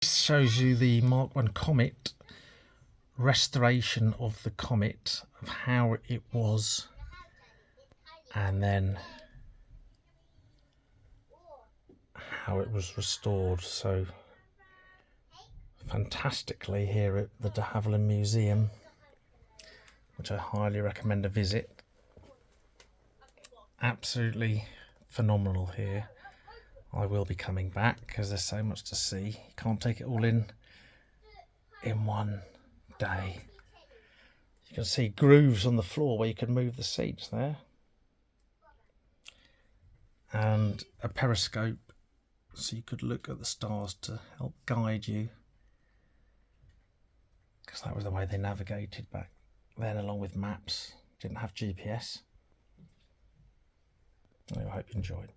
This shows you the Mark 1 Comet restoration of the Comet, of how it was, and then how it was restored so fantastically here at the de Havilland Museum, which I highly recommend a visit. Absolutely phenomenal here. I will be coming back because there's so much to see. You can't take it all in one day. You can see grooves on the floor where you can move the seats there, and a periscope so you could look at the stars to help guide you, because that was the way they navigated back then, along with maps. Didn't have GPS. I hope you enjoyed.